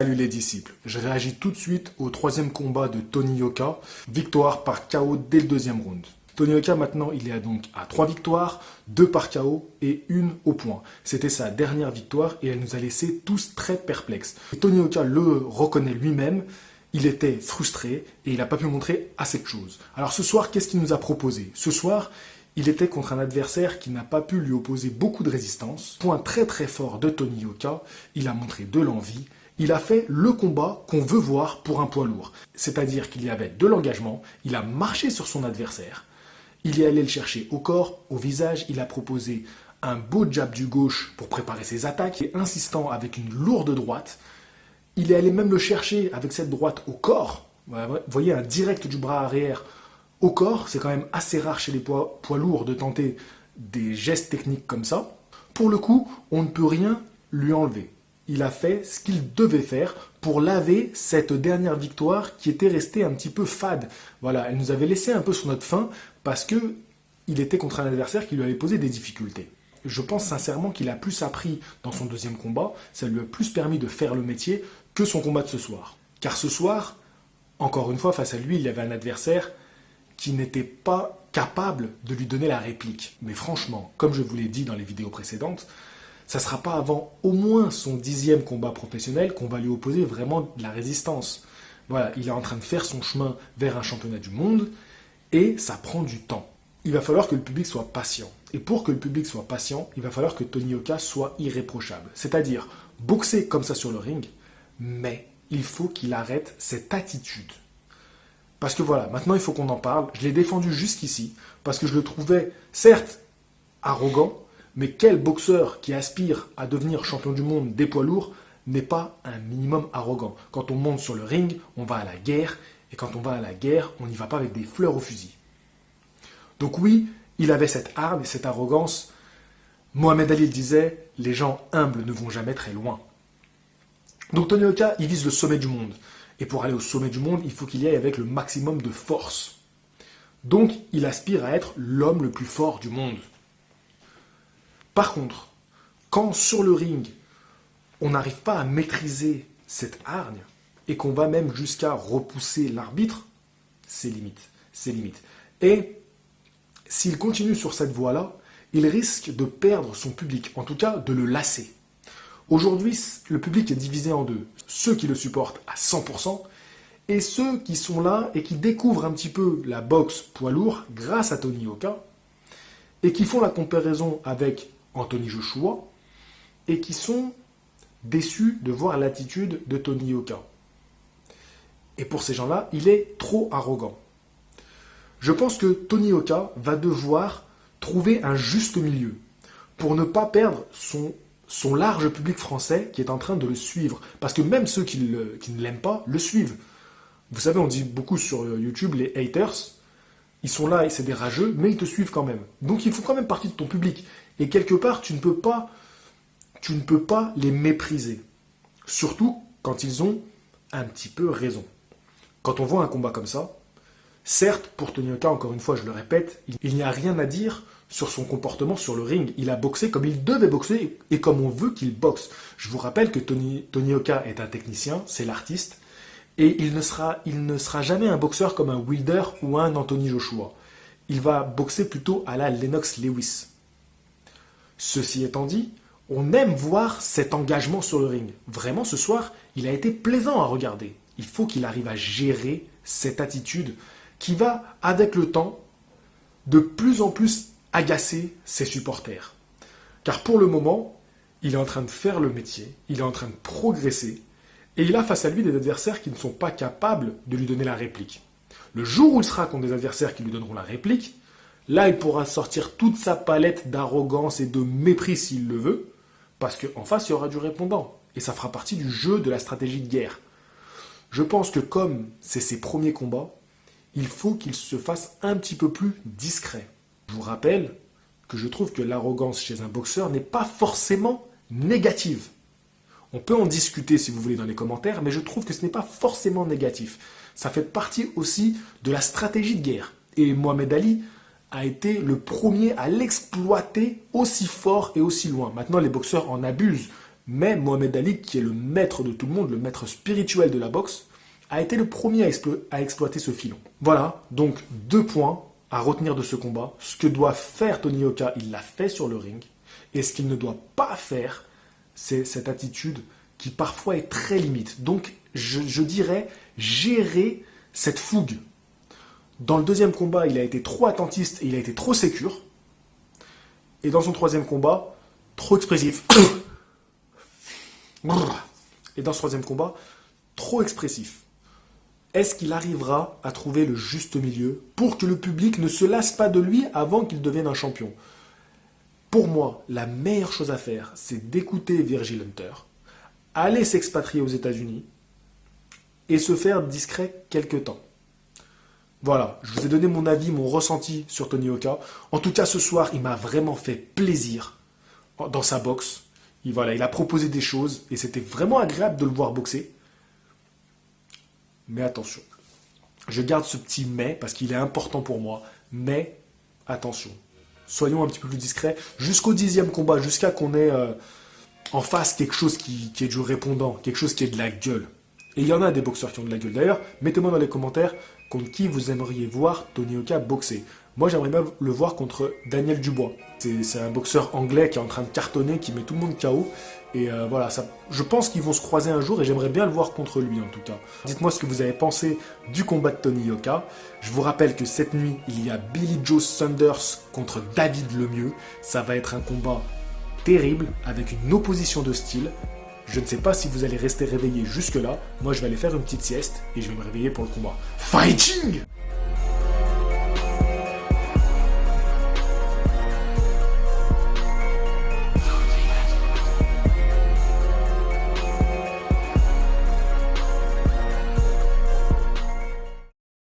Salut les disciples, je réagis tout de suite au troisième combat de Tony Yoka, victoire par KO dès le deuxième round. Tony Yoka maintenant il est donc à 3 victoires, 2 par KO et 1 au point. C'était sa dernière victoire et elle nous a laissé tous très perplexes. Et Tony Yoka le reconnaît lui-même, il était frustré et il n'a pas pu montrer assez de choses. Alors ce soir, qu'est-ce qu'il nous a proposé? Ce soir, il était contre un adversaire qui n'a pas pu lui opposer beaucoup de résistance. Point très très fort de Tony Yoka, il a montré de l'envie. Il a fait le combat qu'on veut voir pour un poids lourd. C'est-à-dire qu'il y avait de l'engagement, il a marché sur son adversaire, il est allé le chercher au corps, au visage, il a proposé un beau jab du gauche pour préparer ses attaques, et insistant avec une lourde droite. Il est allé même le chercher avec cette droite au corps. Vous voyez, un direct du bras arrière au corps, c'est quand même assez rare chez les poids lourds de tenter des gestes techniques comme ça. Pour le coup, on ne peut rien lui enlever. Il a fait ce qu'il devait faire pour laver cette dernière victoire qui était restée un petit peu fade. Voilà, elle nous avait laissé un peu sur notre faim parce que il était contre un adversaire qui lui avait posé des difficultés. Je pense sincèrement qu'il a plus appris dans son deuxième combat, ça lui a plus permis de faire le métier que son combat de ce soir. Car ce soir, encore une fois, face à lui, il y avait un adversaire qui n'était pas capable de lui donner la réplique. Mais franchement, comme je vous l'ai dit dans les vidéos précédentes, ça ne sera pas avant au moins son 10e combat professionnel qu'on va lui opposer vraiment de la résistance. Voilà, il est en train de faire son chemin vers un championnat du monde et ça prend du temps. Il va falloir que le public soit patient. Et pour que le public soit patient, il va falloir que Tony Yoka soit irréprochable. C'est-à-dire boxer comme ça sur le ring, mais il faut qu'il arrête cette attitude. Parce que voilà, maintenant il faut qu'on en parle. Je l'ai défendu jusqu'ici parce que je le trouvais, certes, arrogant, mais quel boxeur qui aspire à devenir champion du monde des poids lourds n'est pas un minimum arrogant? Quand on monte sur le ring, on va à la guerre, et quand on va à la guerre, on n'y va pas avec des fleurs au fusil. Donc oui, il avait cette hargne et cette arrogance. Mohamed Ali le disait, les gens humbles ne vont jamais très loin. Donc Tony Yoka, il vise le sommet du monde. Et pour aller au sommet du monde, il faut qu'il y aille avec le maximum de force. Donc il aspire à être l'homme le plus fort du monde. Par contre, quand sur le ring, on n'arrive pas à maîtriser cette hargne et qu'on va même jusqu'à repousser l'arbitre, c'est limite, c'est limite. Et s'il continue sur cette voie-là, il risque de perdre son public, en tout cas de le lasser. Aujourd'hui, le public est divisé en deux. Ceux qui le supportent à 100% et ceux qui sont là et qui découvrent un petit peu la boxe poids lourd grâce à Tony Yoka et qui font la comparaison avec Anthony Joshua et qui sont déçus de voir l'attitude de Tony Yoka. Et pour ces gens-là, il est trop arrogant. Je pense que Tony Yoka va devoir trouver un juste milieu pour ne pas perdre son large public français qui est en train de le suivre. Parce que même ceux qui ne l'aiment pas le suivent. Vous savez, on dit beaucoup sur YouTube, les haters, ils sont là et c'est des rageux, mais ils te suivent quand même. Donc ils font quand même partie de ton public. Et quelque part, tu ne peux pas les mépriser. Surtout quand ils ont un petit peu raison. Quand on voit un combat comme ça, certes, pour Tony Yoka, encore une fois, je le répète, il n'y a rien à dire sur son comportement sur le ring. Il a boxé comme il devait boxer et comme on veut qu'il boxe. Je vous rappelle que Tony Yoka est un technicien, c'est l'artiste, et il ne sera jamais un boxeur comme un Wilder ou un Anthony Joshua. Il va boxer plutôt à la Lennox Lewis. Ceci étant dit, on aime voir cet engagement sur le ring. Vraiment, ce soir, il a été plaisant à regarder. Il faut qu'il arrive à gérer cette attitude qui va, avec le temps, de plus en plus agacer ses supporters. Car pour le moment, il est en train de faire le métier, il est en train de progresser, et il a face à lui des adversaires qui ne sont pas capables de lui donner la réplique. Le jour où il sera contre des adversaires qui lui donneront la réplique, là, il pourra sortir toute sa palette d'arrogance et de mépris s'il le veut, parce qu'en face, il y aura du répondant. Et ça fera partie du jeu de la stratégie de guerre. Je pense que comme c'est ses premiers combats, il faut qu'il se fasse un petit peu plus discret. Je vous rappelle que je trouve que l'arrogance chez un boxeur n'est pas forcément négative. On peut en discuter si vous voulez dans les commentaires, mais je trouve que ce n'est pas forcément négatif. Ça fait partie aussi de la stratégie de guerre. Et Mohamed Ali a été le premier à l'exploiter aussi fort et aussi loin. Maintenant, les boxeurs en abusent, Mais Mohamed Ali, qui est le maître de tout le monde, le maître spirituel de la boxe, a été le premier à exploiter ce filon. Voilà, donc 2 points à retenir de ce combat. Ce que doit faire Tony Yoka, il l'a fait sur le ring. Et ce qu'il ne doit pas faire, c'est cette attitude qui parfois est très limite. Donc, je dirais gérer cette fougue. Dans le 2e combat, il a été trop attentiste et il a été trop sécure. Et dans son 3e combat, trop expressif. Et dans ce 3e combat, trop expressif. Est-ce qu'il arrivera à trouver le juste milieu pour que le public ne se lasse pas de lui avant qu'il devienne un champion? Pour moi, la meilleure chose à faire, c'est d'écouter Virgil Hunter, aller s'expatrier aux États-Unis et se faire discret quelque temps. Voilà, je vous ai donné mon avis, mon ressenti sur Tony Yoka. En tout cas, ce soir, il m'a vraiment fait plaisir dans sa boxe. Il a proposé des choses et c'était vraiment agréable de le voir boxer. Mais attention, je garde ce petit mais parce qu'il est important pour moi. Mais attention, soyons un petit peu plus discrets jusqu'au 10e combat, jusqu'à qu'on ait en face quelque chose qui est du répondant, quelque chose qui est de la gueule. Et il y en a des boxeurs qui ont de la gueule. D'ailleurs, mettez-moi dans les commentaires contre qui vous aimeriez voir Tony Yoka boxer. Moi, j'aimerais bien le voir contre Daniel Dubois. C'est un boxeur anglais qui est en train de cartonner, qui met tout le monde KO. Et voilà, je pense qu'ils vont se croiser un jour et j'aimerais bien le voir contre lui en tout cas. Dites-moi ce que vous avez pensé du combat de Tony Yoka. Je vous rappelle que cette nuit, il y a Billy Joe Saunders contre David Lemieux. Ça va être un combat terrible avec une opposition de style. Je ne sais pas si vous allez rester réveillé jusque-là. Moi, je vais aller faire une petite sieste et je vais me réveiller pour le combat. Fighting!